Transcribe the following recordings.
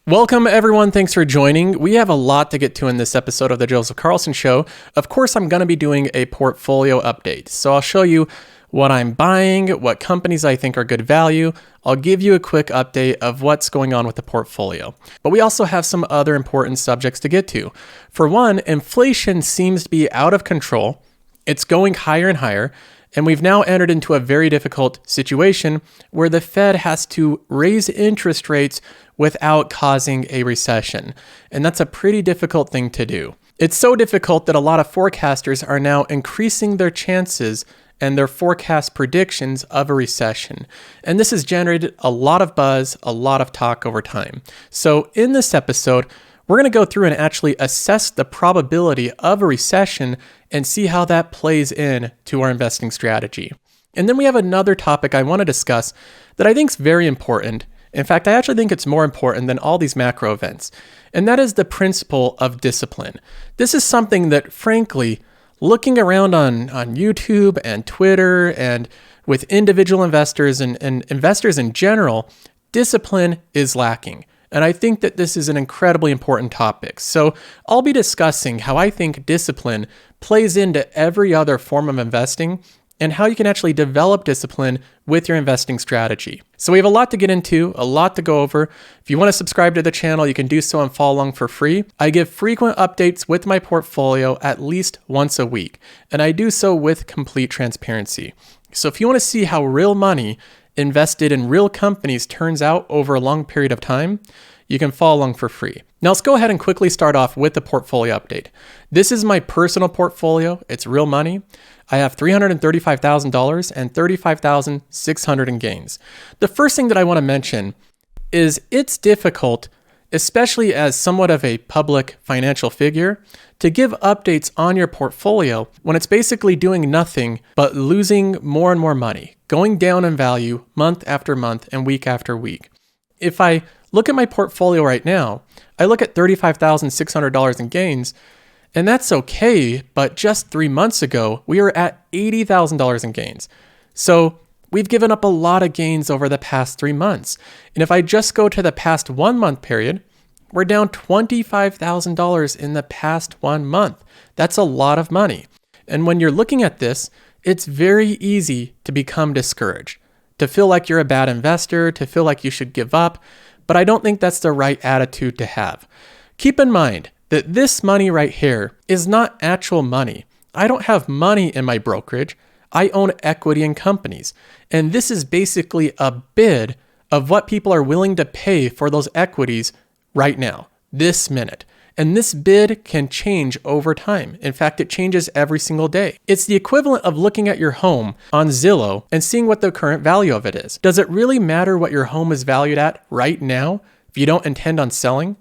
Welcome, everyone. Thanks for joining. We have a lot to get to in this episode of the Joseph Carlson Show. Of course, I'm going to be doing a portfolio update. So I'll show you what I'm buying, what companies I think are good value. I'll give you a quick update of what's going on with the portfolio. But we also have some other important subjects to get to. For one, inflation seems to be out of control. It's going higher and higher. And we've now entered into a very difficult situation where the Fed has to raise interest rates without causing a recession. And that's a pretty difficult thing to do. It's so difficult that a lot of forecasters are now increasing their chances and their forecast predictions of a recession. And this has generated a lot of buzz, a lot of talk over time. So in this episode, we're going to go through and actually assess the probability of a recession and see how that plays in to our investing strategy. And then we have another topic I want to discuss that I think is very important. In fact, I actually think it's more important than all these macro events, and that is the principle of discipline. This is something that, frankly, looking around on YouTube and Twitter and with individual investors and investors in general, discipline is lacking. And I think that this is an incredibly important topic. So I'll be discussing how I think discipline plays into every other form of investing and how you can actually develop discipline with your investing strategy. So we have a lot to get into, a lot to go over. If you want to subscribe to the channel, you can do so and follow along for free. I give frequent updates with my portfolio at least once a week, and I do so with complete transparency. So if you want to see how real money invested in real companies turns out over a long period of time, you can follow along for free. Now let's go ahead and quickly start off with the portfolio update. This is my personal portfolio. It's real money. I have $335,000 and $35,600 in gains. The first thing that I want to mention is it's difficult, especially as somewhat of a public financial figure, to give updates on your portfolio when it's basically doing nothing but losing more and more money, going down in value month after month and week after week. If I look at my portfolio right now, I look at $35,600 in gains, and that's okay, but just 3 months ago, we were at $80,000 in gains. So we've given up a lot of gains over the past 3 months. And if I just go to the past 1 month period, we're down $25,000 in the past 1 month. That's a lot of money. And when you're looking at this, it's very easy to become discouraged, to feel like you're a bad investor, to feel like you should give up. But I don't think that's the right attitude to have. Keep in mind that this money right here is not actual money. I don't have money in my brokerage. I own equity in companies. And this is basically a bid of what people are willing to pay for those equities right now, this minute. And this bid can change over time. In fact, it changes every single day. It's the equivalent of looking at your home on Zillow and seeing what the current value of it is. Does it really matter what your home is valued at right now if you don't intend on selling?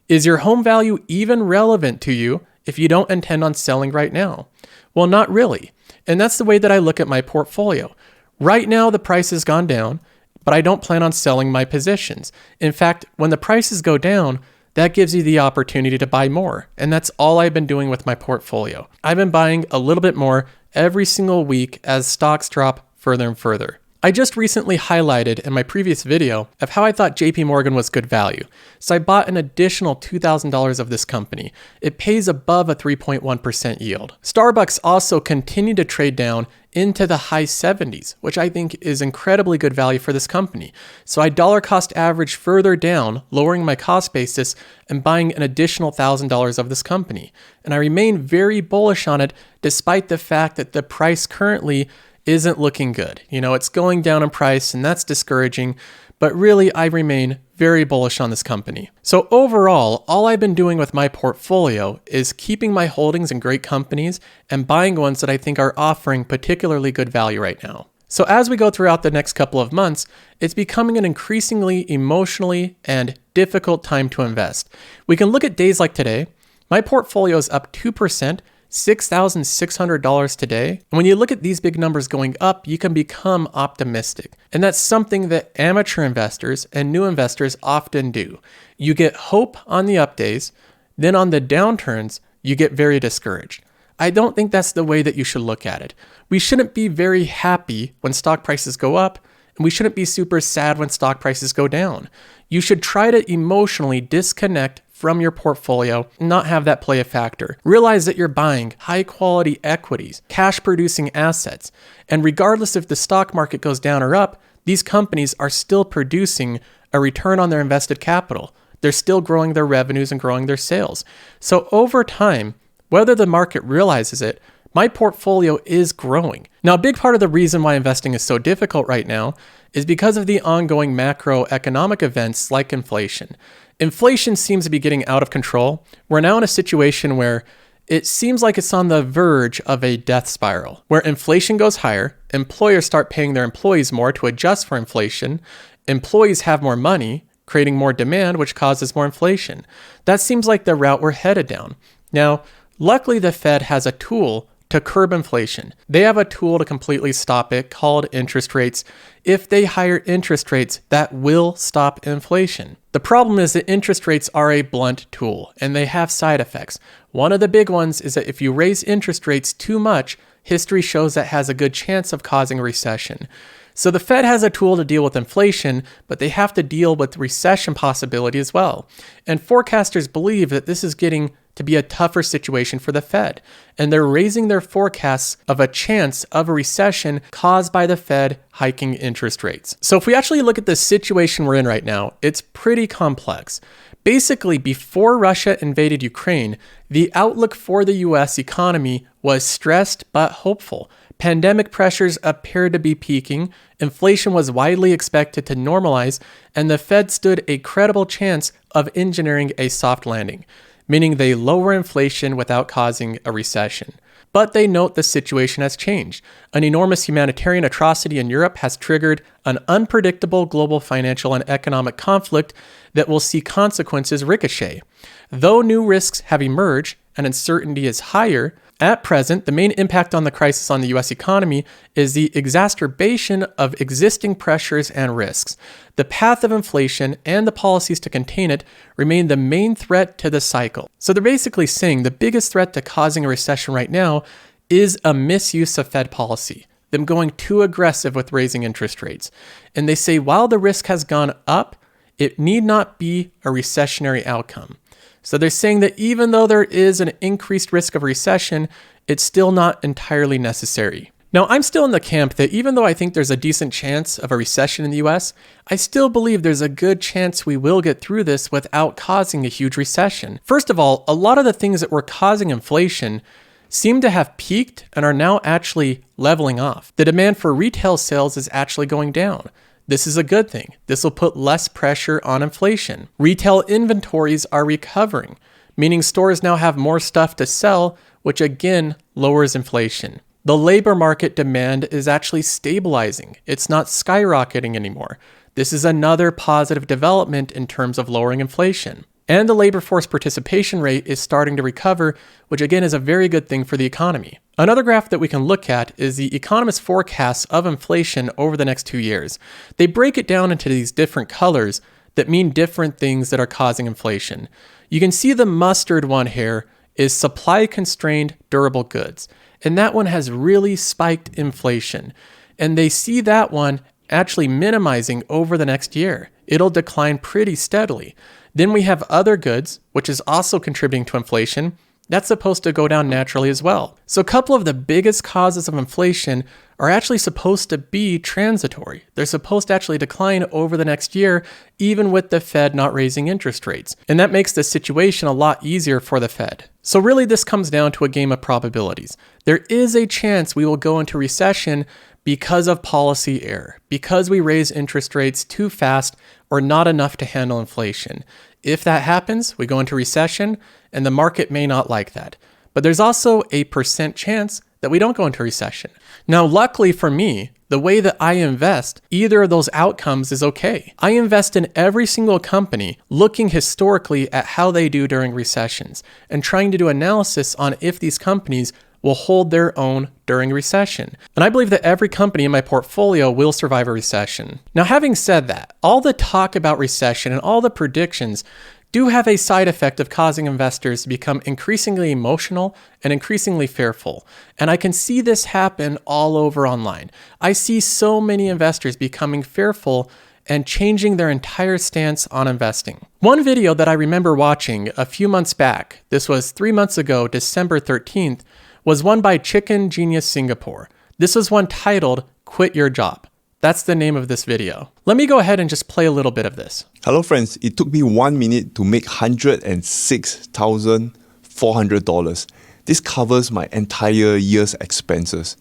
Is your home value even relevant to you if you don't intend on selling right now? Well, not really. And that's the way that I look at my portfolio. Right now, the price has gone down, but I don't plan on selling my positions. In fact, when the prices go down, that gives you the opportunity to buy more. And that's all I've been doing with my portfolio. I've been buying a little bit more every single week as stocks drop further and further. I just recently highlighted in my previous video of how I thought JP Morgan was good value. So I bought an additional $2,000 of this company. It pays above a 3.1% yield. Starbucks also continued to trade down into the high 70s, which I think is incredibly good value for this company. So I dollar cost average further down, lowering my cost basis and buying an additional $1,000 of this company. And I remain very bullish on it despite the fact that the price currently isn't looking good. It's going down in price and that's discouraging, but really I remain very bullish on this company. So overall, all I've been doing with my portfolio is keeping my holdings in great companies and buying ones that I think are offering particularly good value right now. So as we go throughout the next couple of months, it's becoming an increasingly emotionally and difficult time to invest. We can look at days like today. My portfolio is up 2%, $6,600 today. And when you look at these big numbers going up, you can become optimistic. And that's something that amateur investors and new investors often do. You get hope on the up days, then on the downturns, you get very discouraged. I don't think that's the way that you should look at it. We shouldn't be very happy when stock prices go up, and we shouldn't be super sad when stock prices go down. you should try to emotionally disconnect from your portfolio and not have that play a factor. Realize that you're buying high quality equities, cash producing assets, and regardless if the stock market goes down or up, these companies are still producing a return on their invested capital. They're still growing their revenues and growing their sales. So over time, whether the market realizes it, my portfolio is growing. Now, a big part of the reason why investing is so difficult right now is because of the ongoing macroeconomic events like inflation. Inflation seems to be getting out of control. We're now in a situation where it seems like it's on the verge of a death spiral, where inflation goes higher, employers start paying their employees more to adjust for inflation, employees have more money, creating more demand, which causes more inflation. That seems like the route we're headed down. Now, luckily the Fed has a tool to curb inflation. They have a tool to completely stop it called interest rates. If they higher interest rates, that will stop inflation. The problem is that interest rates are a blunt tool and they have side effects. One of the big ones is that if you raise interest rates too much, history shows that has a good chance of causing a recession. So the Fed has a tool to deal with inflation, but they have to deal with recession possibility as well. And forecasters believe that this is getting to be a tougher situation for the Fed, and they're raising their forecasts of a chance of a recession caused by the Fed hiking interest rates. So if we actually look at the situation we're in right now, it's pretty complex. Basically, before Russia invaded Ukraine, the outlook for the US economy was stressed but hopeful. Pandemic pressures appeared to be peaking, inflation was widely expected to normalize, and the Fed stood a credible chance of engineering a soft landing, meaning they lower inflation without causing a recession. But they note the situation has changed. An enormous humanitarian atrocity in Europe has triggered an unpredictable global financial and economic conflict that will see consequences ricochet. Though new risks have emerged and uncertainty is higher, at present, the main impact on the crisis on the US economy is the exacerbation of existing pressures and risks. The path of inflation and the policies to contain it remain the main threat to the cycle. So they're basically saying the biggest threat to causing a recession right now is a misuse of Fed policy, them going too aggressive with raising interest rates. And they say while the risk has gone up, it need not be a recessionary outcome. So they're saying that even though there is an increased risk of recession, it's still not entirely necessary. Now, I'm still in the camp that even though I think there's a decent chance of a recession in the US, I still believe there's a good chance we will get through this without causing a huge recession. First of all, a lot of the things that were causing inflation seem to have peaked and are now actually leveling off. The demand for retail sales is actually going down. This is a good thing. This will put less pressure on inflation. Retail inventories are recovering, meaning stores now have more stuff to sell, which again lowers inflation. The labor market demand is actually stabilizing. It's not skyrocketing anymore. This is another positive development in terms of lowering inflation. And the labor force participation rate is starting to recover, which again is a very good thing for the economy. Another graph that we can look at is the economists' forecasts of inflation over the next 2 years. They break it down into these different colors that mean different things that are causing inflation. You can see the mustard one here is supply-constrained durable goods. And that one has really spiked inflation. And they see that one actually minimizing over the next year. It'll decline pretty steadily. Then we have other goods, which is also contributing to inflation. That's supposed to go down naturally as well. So a couple of the biggest causes of inflation are actually supposed to be transitory. They're supposed to actually decline over the next year, even with the Fed not raising interest rates. And that makes the situation a lot easier for the Fed. So really this comes down to a game of probabilities. There is a chance we will go into recession because of policy error, because we raise interest rates too fast or not enough to handle inflation. If that happens, we go into recession, and the market may not like that. But there's also a % chance that we don't go into recession. Now, luckily for me, the way that I invest, either of those outcomes is okay. I invest in every single company looking historically at how they do during recessions and trying to do analysis on if these companies will hold their own during recession. And I believe that every company in my portfolio will survive a recession. Now, having said that, all the talk about recession and all the predictions do have a side effect of causing investors to become increasingly emotional and increasingly fearful. And I can see this happen all over online. I see so many investors becoming fearful and changing their entire stance on investing. One video that I remember watching a few months back, this was 3 months ago, December 13th, was one by Chicken Genius Singapore. This was one titled, Quit Your Job. That's the name of this video. Let me go ahead and just play a little bit of this. Hello friends, it took me 1 minute to make $106,400. This covers my entire year's expenses.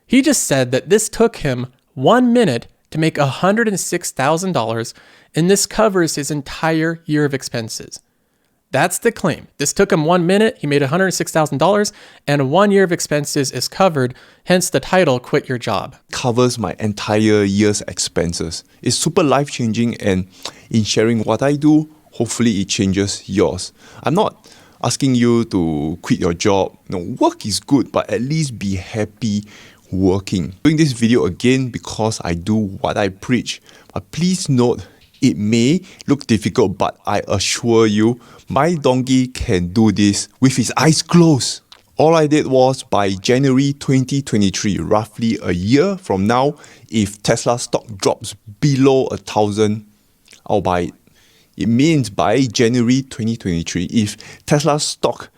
He just said that this took him 1 minute to make $106,000, and this covers his entire year of expenses. That's the claim. This took him 1 minute, he made $106,000, and 1 year of expenses is covered, hence the title, Quit Your Job. Covers my entire year's expenses. It's super life-changing, and in sharing what I do, hopefully it changes yours. I'm not asking you to quit your job. No, work is good, but at least be happy working. Doing this video again because I do what I preach. But please note, it may look difficult, but I assure you, my donkey can do this with his eyes closed. All I did was by January 2023, roughly a year from now, if Tesla stock drops below 1,000, I'll buy it. It means by January 2023, if Tesla stock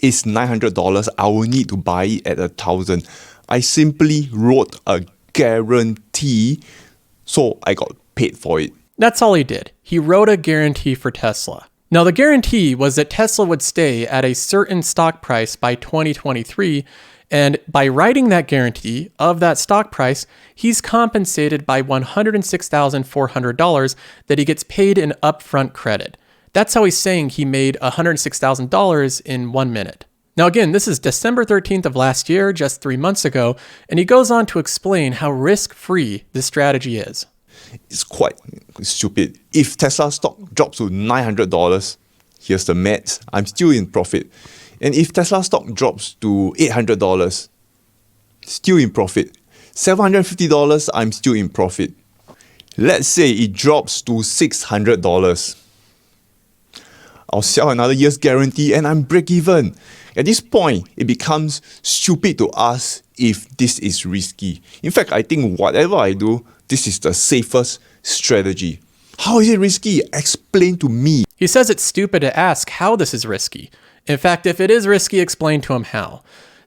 is $900, I will need to buy it at 1,000. I simply wrote a guarantee, so I got paid for it. That's all he did. He wrote a guarantee for Tesla. Now, the guarantee was that Tesla would stay at a certain stock price by 2023, and by writing that guarantee of that stock price, he's compensated by $106,400 that he gets paid in upfront credit. That's how he's saying he made $106,000 in 1 minute. Now again, this is December 13th of last year, just 3 months ago, and he goes on to explain how risk-free this strategy is. It's quite stupid. If Tesla stock drops to $900, here's the maths, I'm still in profit. And if Tesla stock drops to $800, still in profit. $750, I'm still in profit. Let's say it drops to $600. I'll sell another year's guarantee and I'm break even. At this point, it becomes stupid to ask if this is risky. In fact, I think whatever I do, this is the safest strategy. How is it risky? Explain to me. He says it's stupid to ask how this is risky. In fact, if it is risky, explain to him how.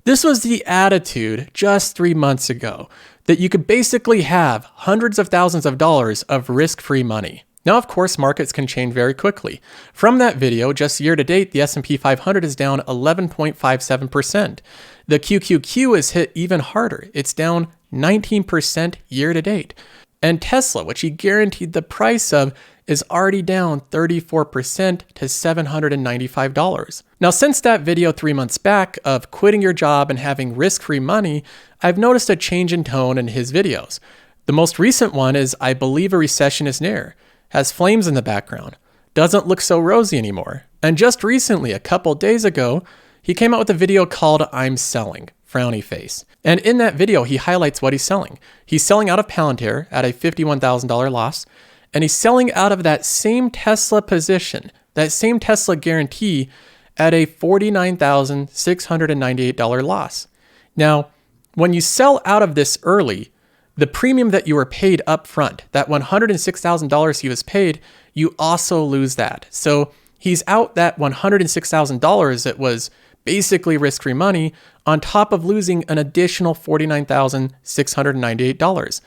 This was the attitude just 3 months ago, that you could basically have hundreds of thousands of dollars of risk-free money. Now, of course, markets can change very quickly. From that video, just year to date, the S&P 500 is down 11.57%. The QQQ is hit even harder. It's down 19% year to date. And Tesla, which he guaranteed the price of, is already down 34% to $795. Now, since that video 3 months back of quitting your job and having risk-free money, I've noticed a change in tone in his videos. The most recent one is, I believe a recession is near. Has flames in the background, doesn't look so rosy anymore. And just recently, a couple days ago, he came out with a video called I'm Selling, frowny face. And in that video, he highlights what he's selling. He's selling out of Palantir at a $51,000 loss, and he's selling out of that same Tesla position, that same Tesla guarantee at a $49,698 loss. Now, when you sell out of this early, the premium that you were paid up front, that $106,000 he was paid, you also lose that. So he's out that $106,000 that was basically risk-free money on top of losing an additional $49,698.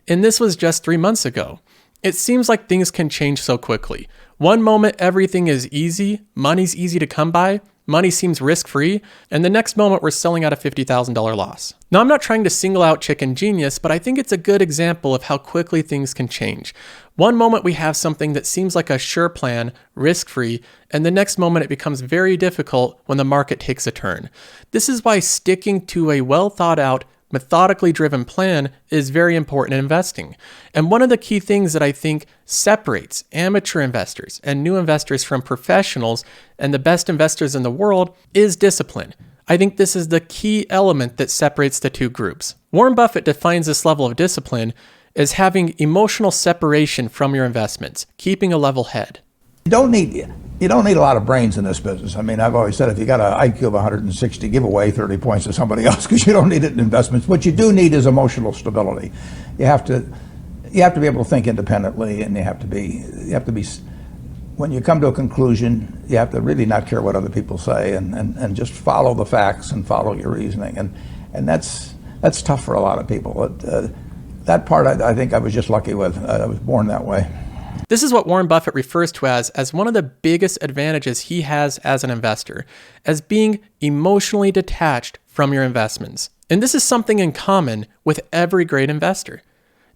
And this was just 3 months ago. It seems like things can change so quickly. One moment, everything is easy, money's easy to come by, money seems risk-free, and the next moment we're selling at a $50,000 loss. Now, I'm not trying to single out Chicken Genius, but I think it's a good example of how quickly things can change. One moment we have something that seems like a sure plan, risk-free, and the next moment it becomes very difficult when the market takes a turn. This is why sticking to a well-thought-out, methodically driven plan is very important in investing. And one of the key things that I think separates amateur investors and new investors from professionals and the best investors in the world is discipline. I think this is the key element that separates the two groups. Warren Buffett defines this level of discipline as having emotional separation from your investments, keeping a level head. You don't need a lot of brains in this business. I mean, I've always said if you got an IQ of 160, give away 30 points to somebody else because you don't need it in investments. What you do need is emotional stability. You have to you have to be able to think independently, and you have to be, when you come to a conclusion, you have to really not care what other people say, and just follow the facts and follow your reasoning. And that's tough for a lot of people. That part I think I was just lucky with. I was born that way. This is what Warren Buffett refers to as one of the biggest advantages he has as an investor, as being emotionally detached from your investments. And this is something in common with every great investor.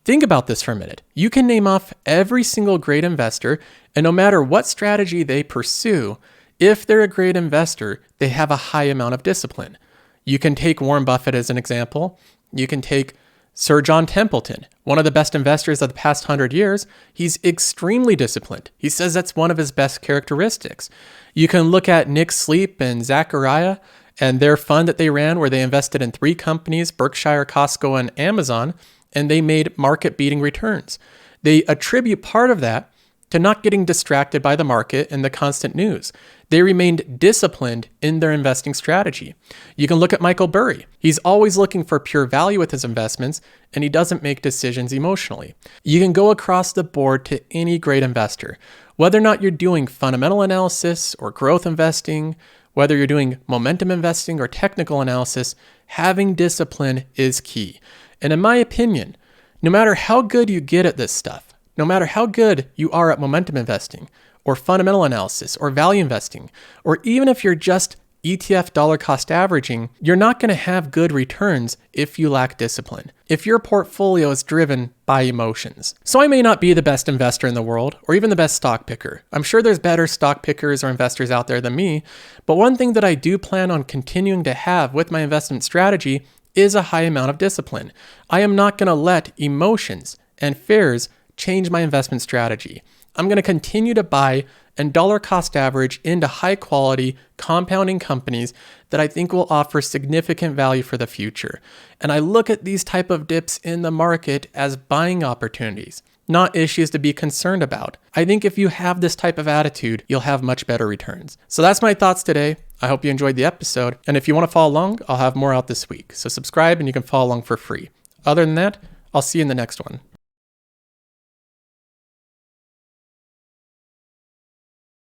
Think about this for a minute. You can name off every single great investor, and no matter what strategy they pursue, if they're a great investor, they have a high amount of discipline. You can take Warren Buffett as an example. You can take Sir John Templeton, one of the best investors of the past 100 years. He's extremely disciplined. He says that's one of his best characteristics. You can look at Nick Sleep and Zachariah and their fund that they ran, where they invested in 3 companies, Berkshire, Costco, and Amazon, and they made market-beating returns. They attribute part of that to not getting distracted by the market and the constant news. They remained disciplined in their investing strategy. You can look at Michael Burry. He's always looking for pure value with his investments, and he doesn't make decisions emotionally. You can go across the board to any great investor. Whether or not you're doing fundamental analysis or growth investing, whether you're doing momentum investing or technical analysis, having discipline is key. And in my opinion, no matter how good you get at this stuff, no matter how good you are at momentum investing or fundamental analysis or value investing, or even if you're just ETF dollar cost averaging, you're not going to have good returns if you lack discipline, if your portfolio is driven by emotions. So I may not be the best investor in the world or even the best stock picker. I'm sure there's better stock pickers or investors out there than me, but one thing that I do plan on continuing to have with my investment strategy is a high amount of discipline. I am not going to let emotions and fears change my investment strategy. I'm going to continue to buy and dollar cost average into high quality compounding companies that I think will offer significant value for the future. And I look at these type of dips in the market as buying opportunities, not issues to be concerned about. I think if you have this type of attitude, you'll have much better returns. So that's my thoughts today. I hope you enjoyed the episode. And if you want to follow along, I'll have more out this week. So subscribe and you can follow along for free. Other than that, I'll see you in the next one.